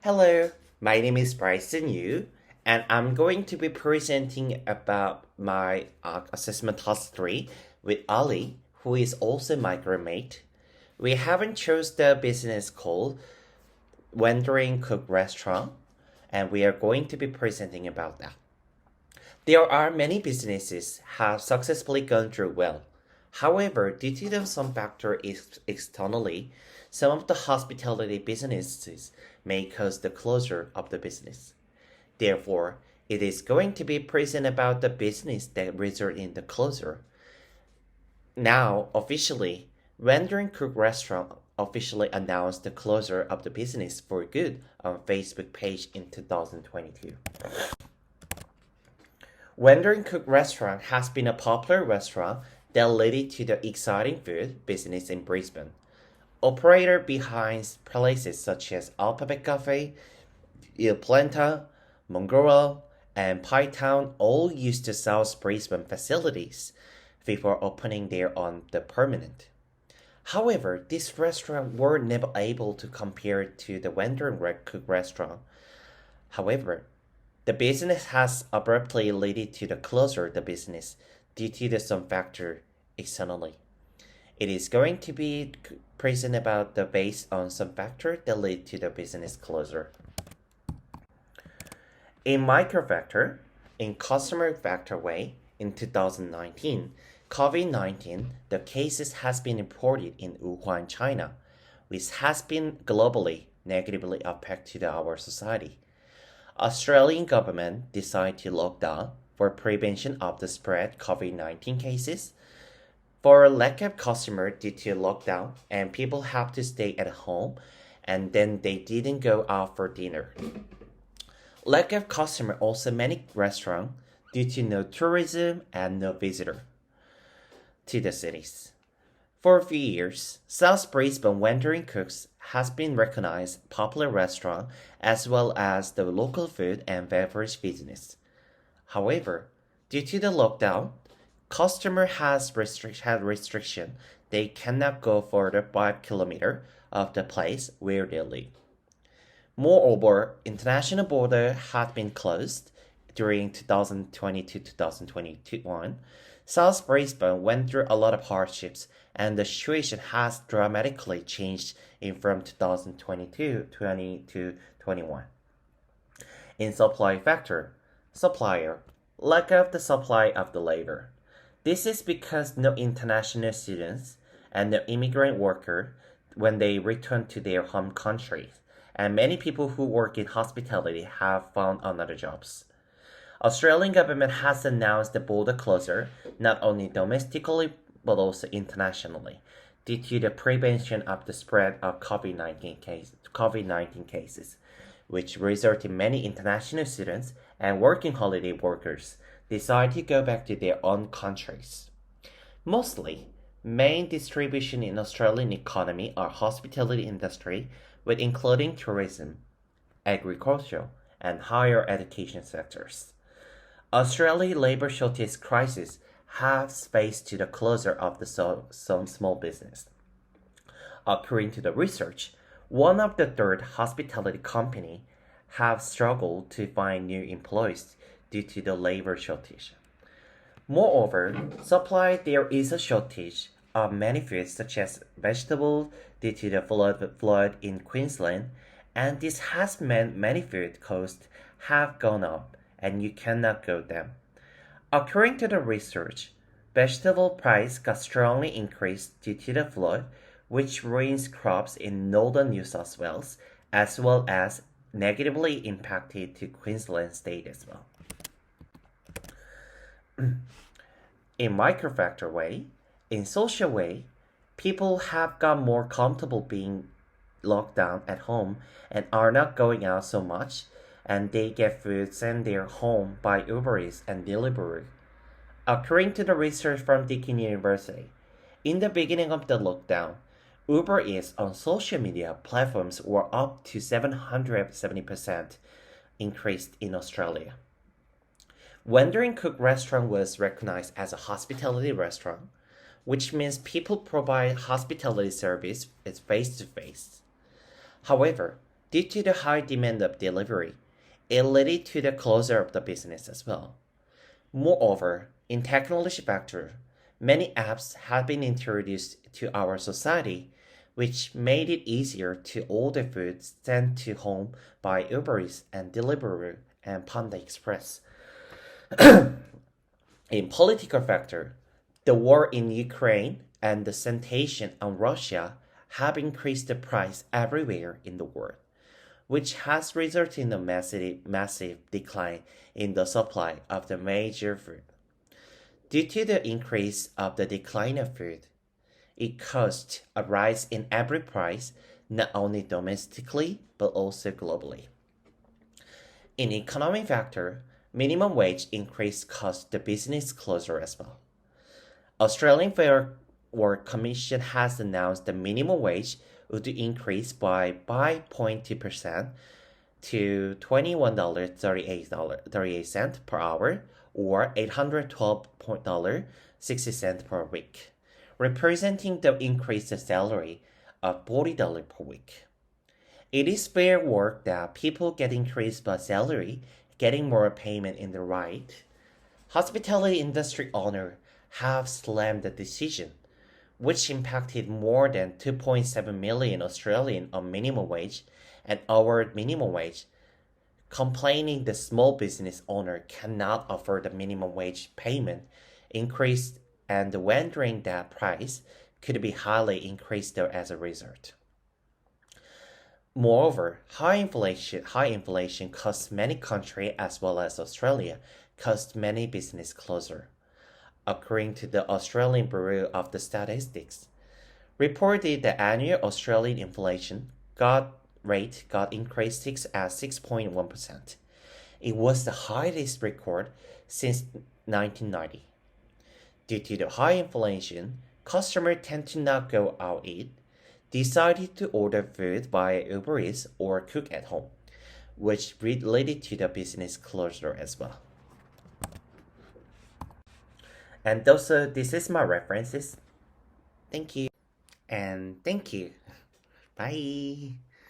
Hello, my name is Bryson Yu, and I'm going to be presenting about my assessment task 3 with Ali, who is also my roommate. We haven't chose the business called Wandering Cook Restaurant, and we are going to be presenting about that. There are many businesses have successfully gone through well. However, due to some factor externally, some of the hospitality businesses may cause the closure of the business. Therefore, it is going to be present about the business that result in the closure. Now, officially, Wandering Cook Restaurant officially announced the closure of the business for good on Facebook page in 2022. Wandering Cook Restaurant has been a popular restaurant that led to the exciting food business in Brisbane. Operator behind places such as Alphabet Cafe, Il Planta, Mongrel, and Pie Town all used the South Brisbane facilities before opening there on the permanent. However, these restaurants were never able to compare to the Wandering Cook Restaurant. However, the business has abruptly led to the closure of the business due to some factor externally. It is going to be present about the based on some factor that lead to the business closure. In microfactor, in customer factor way, in 2019, COVID-19, the cases has been reported in Wuhan, China, which has been globally negatively affected our society. Australian government decided to lock down for prevention of the spread COVID-19 cases. For lack of customer due to lockdown and people have to stay at home and then they didn't go out for dinner. Lack of customer also many restaurants due to no tourism and no visitor to the cities. For a few years, South Brisbane Wandering Cooks has been recognized popular restaurant as well as the local food and beverage business. However, due to the lockdown, customer has restriction. They cannot go further 5 kilometers of the place where they live. Moreover, international border had been closed during 2020 to 2021. South Brisbane went through a lot of hardships and the situation has dramatically changed in from 2022 to 2021. In supply factor, supplier, lack of the supply of the labor. This is because no international students and no immigrant worker when they return to their home countries, and many people who work in hospitality have found another jobs. Australian government has announced the border closure not only domestically but also internationally due to the prevention of the spread of COVID-19 cases, which resulted in many international students and working holiday workers decide to go back to their own countries. Mostly, main distribution in Australian economy are hospitality industry, with including tourism, agriculture, and higher education sectors. Australian labor shortage crisis has faced to the closure of some small business. According to the research, one of the third hospitality company have struggled to find new employees due to the labor shortage. Moreover, supply there is a shortage of many foods such as vegetables due to the flood in Queensland, and this has meant many food costs have gone up and you cannot go them. According to the research, vegetable price got strongly increased due to the flood, which ruins crops in northern New South Wales as well as negatively impacted to Queensland state as well. In microfactor way, in social way, people have got more comfortable being locked down at home and are not going out so much, and they get food sent their home by Uber Eats and Deliveroo. According to the research from Deakin University, in the beginning of the lockdown, Uber Eats on social media platforms were up to 770% increased in Australia. Wandering Cook Restaurant was recognized as a hospitality restaurant, which means people provide hospitality service face to face. However, Due to the high demand of delivery, it led to the closure of the business as well. Moreover, in technology factor, many apps have been introduced to our society, which made it easier to order food sent to home by Uber Eats and Deliveroo and Panda Express. In political factor, the war in Ukraine and the sanctions on Russia have increased the price everywhere in the world, which has resulted in a massive decline in the supply of the major food. Due to the increase of the decline of food, it caused a rise in every price, not only domestically but also globally. In economic factor, minimum wage increase caused the business closure as well. Australian Fair Work Commission has announced the minimum wage would increase by 5.2% to $21.38 per hour or $812.60 per week, representing the increased salary of $40 per week. It is fair work that people get increased by salary, getting more payment in the right. Hospitality industry owners have slammed the decision, which impacted more than 2.7 million Australians on minimum wage and over minimum wage, complaining the small business owner cannot afford the minimum wage payment increase and wondering that price could be highly increased as a result. Moreover, high inflation costs many countries as well as Australia, caused many business closure. According to the Australian Bureau of the Statistics, reported the annual Australian inflation rate got increased at 6.1%. It was the highest record since 1990. Due to the high inflation, customers tend to not go out eat, decided to order food via Uber Eats or cook at home, which related to the business closure as well. And also, this is my references. Thank you. And thank you. Bye.